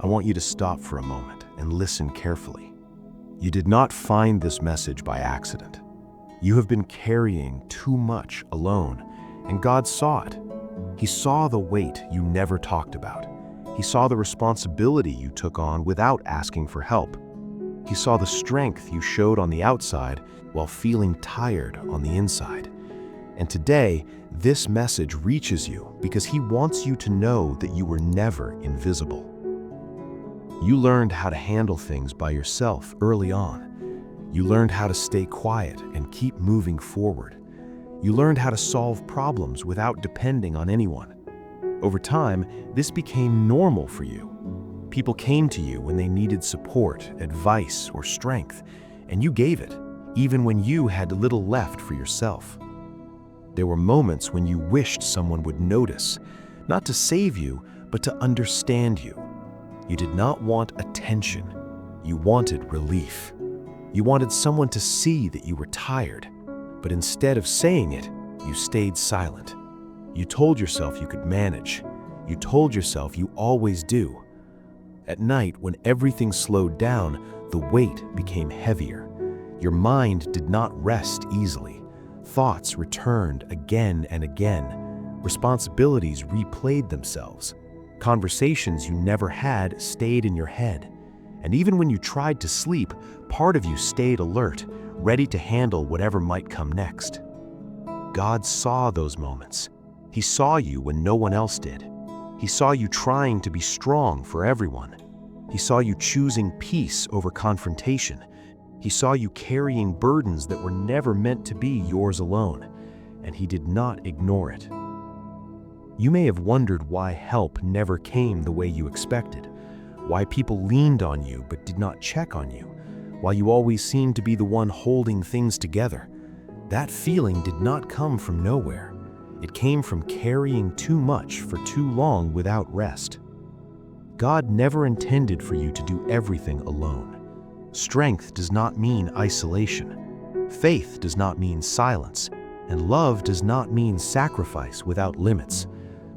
I want you to stop for a moment and listen carefully. You did not find this message by accident. You have been carrying too much alone, and God saw it. He saw the weight you never talked about. He saw the responsibility you took on without asking for help. He saw the strength you showed on the outside while feeling tired on the inside. And today, this message reaches you because He wants you to know that you were never invisible. You learned how to handle things by yourself early on. You learned how to stay quiet and keep moving forward. You learned how to solve problems without depending on anyone. Over time, this became normal for you. People came to you when they needed support, advice, or strength, and you gave it, even when you had little left for yourself. There were moments when you wished someone would notice, not to save you, but to understand you. You did not want attention. You wanted relief. You wanted someone to see that you were tired, but instead of saying it, you stayed silent. You told yourself you could manage. You told yourself you always do. At night, when everything slowed down, the weight became heavier. Your mind did not rest easily. Thoughts returned again and again. Responsibilities replayed themselves. Conversations you never had stayed in your head. And even when you tried to sleep, part of you stayed alert, ready to handle whatever might come next. God saw those moments. He saw you when no one else did. He saw you trying to be strong for everyone. He saw you choosing peace over confrontation. He saw you carrying burdens that were never meant to be yours alone, and He did not ignore it. You may have wondered why help never came the way you expected, why people leaned on you but did not check on you, why you always seemed to be the one holding things together. That feeling did not come from nowhere. It came from carrying too much for too long without rest. God never intended for you to do everything alone. Strength does not mean isolation. Faith does not mean silence. And love does not mean sacrifice without limits.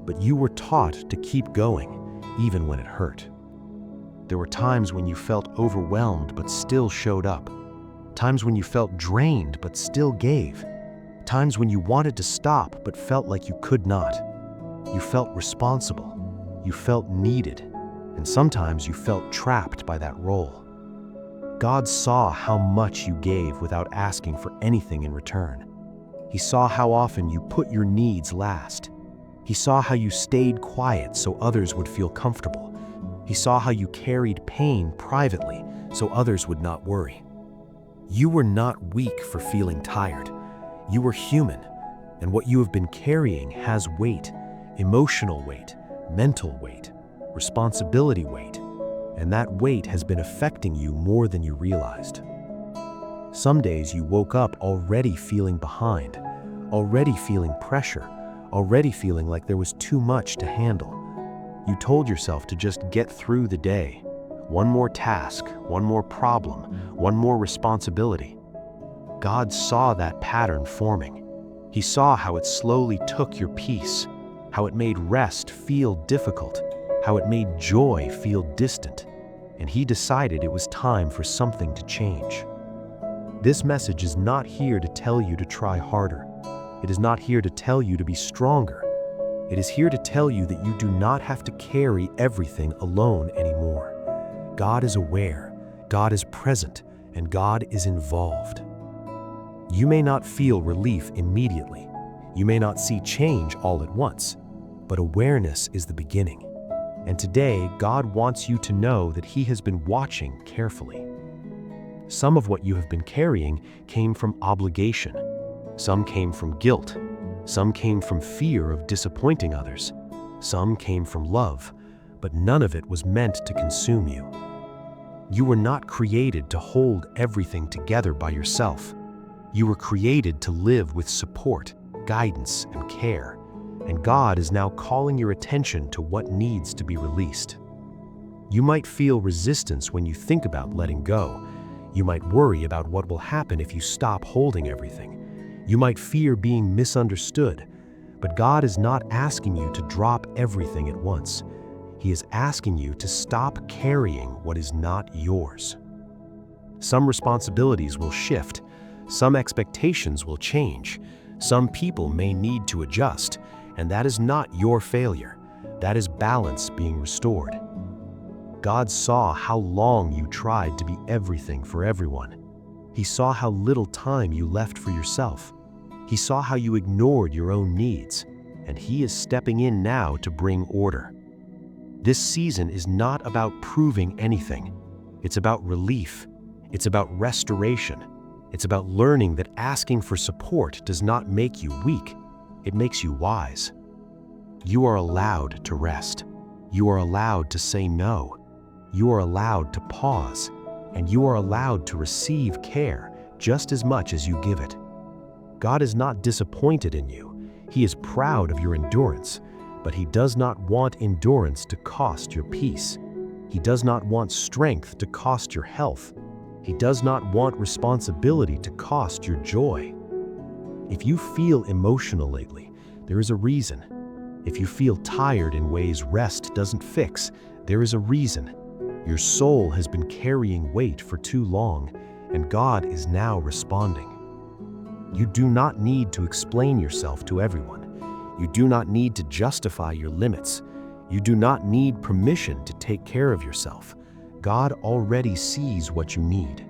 But you were taught to keep going, even when it hurt. There were times when you felt overwhelmed but still showed up. Times when you felt drained but still gave. Times when you wanted to stop but felt like you could not. You felt responsible. You felt needed. And sometimes you felt trapped by that role. God saw how much you gave without asking for anything in return. He saw how often you put your needs last. He saw how you stayed quiet so others would feel comfortable. He saw how you carried pain privately so others would not worry. You were not weak for feeling tired. You were human, and what you have been carrying has weight, emotional weight, mental weight, responsibility weight, and that weight has been affecting you more than you realized. Some days you woke up already feeling behind, already feeling pressure, already feeling like there was too much to handle. You told yourself to just get through the day. One more task, one more problem, one more responsibility. God saw that pattern forming. He saw how it slowly took your peace, how it made rest feel difficult, how it made joy feel distant, and He decided it was time for something to change. This message is not here to tell you to try harder. It is not here to tell you to be stronger. It is here to tell you that you do not have to carry everything alone anymore. God is aware, God is present, and God is involved. You may not feel relief immediately. You may not see change all at once, but awareness is the beginning. And today, God wants you to know that He has been watching carefully. Some of what you have been carrying came from obligation. Some came from guilt. Some came from fear of disappointing others. Some came from love, but none of it was meant to consume you. You were not created to hold everything together by yourself. You were created to live with support, guidance, and care. And God is now calling your attention to what needs to be released. You might feel resistance when you think about letting go. You might worry about what will happen if you stop holding everything. You might fear being misunderstood, but God is not asking you to drop everything at once. He is asking you to stop carrying what is not yours. Some responsibilities will shift, some expectations will change, some people may need to adjust, and that is not your failure. That is balance being restored. God saw how long you tried to be everything for everyone. He saw how little time you left for yourself. He saw how you ignored your own needs, and He is stepping in now to bring order. This season is not about proving anything. It's about relief. It's about restoration. It's about learning that asking for support does not make you weak. It makes you wise. You are allowed to rest. You are allowed to say no. You are allowed to pause, and you are allowed to receive care just as much as you give it. God is not disappointed in you. He is proud of your endurance, but He does not want endurance to cost your peace. He does not want strength to cost your health. He does not want responsibility to cost your joy. If you feel emotional lately, there is a reason. If you feel tired in ways rest doesn't fix, there is a reason. Your soul has been carrying weight for too long, and God is now responding. You do not need to explain yourself to everyone. You do not need to justify your limits. You do not need permission to take care of yourself. God already sees what you need.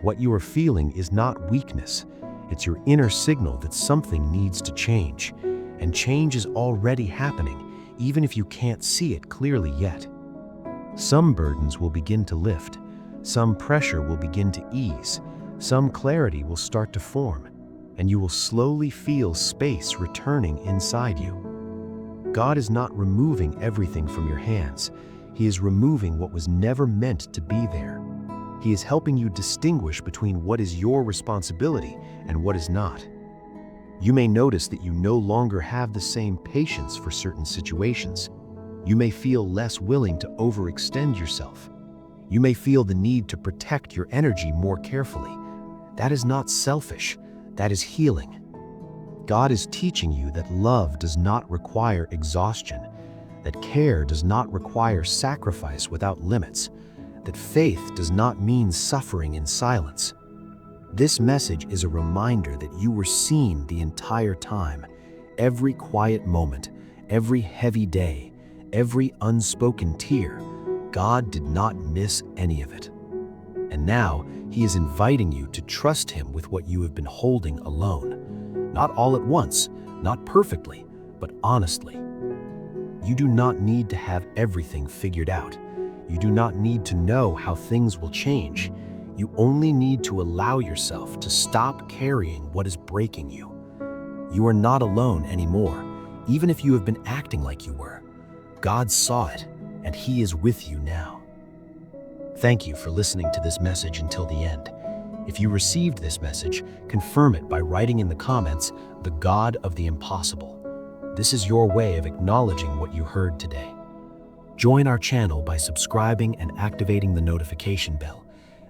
What you are feeling is not weakness. It's your inner signal that something needs to change, and change is already happening, even if you can't see it clearly yet. Some burdens will begin to lift, some pressure will begin to ease, some clarity will start to form, and you will slowly feel space returning inside you. God is not removing everything from your hands. He is removing what was never meant to be there. He is helping you distinguish between what is your responsibility and what is not. You may notice that you no longer have the same patience for certain situations. You may feel less willing to overextend yourself. You may feel the need to protect your energy more carefully. That is not selfish, that is healing. God is teaching you that love does not require exhaustion, that care does not require sacrifice without limits, that faith does not mean suffering in silence. This message is a reminder that you were seen the entire time, every quiet moment, every heavy day, every unspoken tear. God did not miss any of it. And now He is inviting you to trust Him with what you have been holding alone. Not all at once, not perfectly, but honestly. You do not need to have everything figured out. You do not need to know how things will change. You only need to allow yourself to stop carrying what is breaking you. You are not alone anymore, even if you have been acting like you were. God saw it, and He is with you now. Thank you for listening to this message until the end. If you received this message, confirm it by writing in the comments, "The God of the Impossible." This is your way of acknowledging what you heard today. Join our channel by subscribing and activating the notification bell.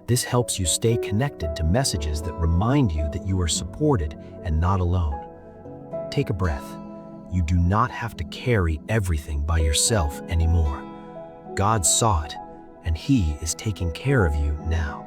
This helps you stay connected to messages that remind you that you are supported and not alone. Take a breath. You do not have to carry everything by yourself anymore. God saw it, and He is taking care of you now.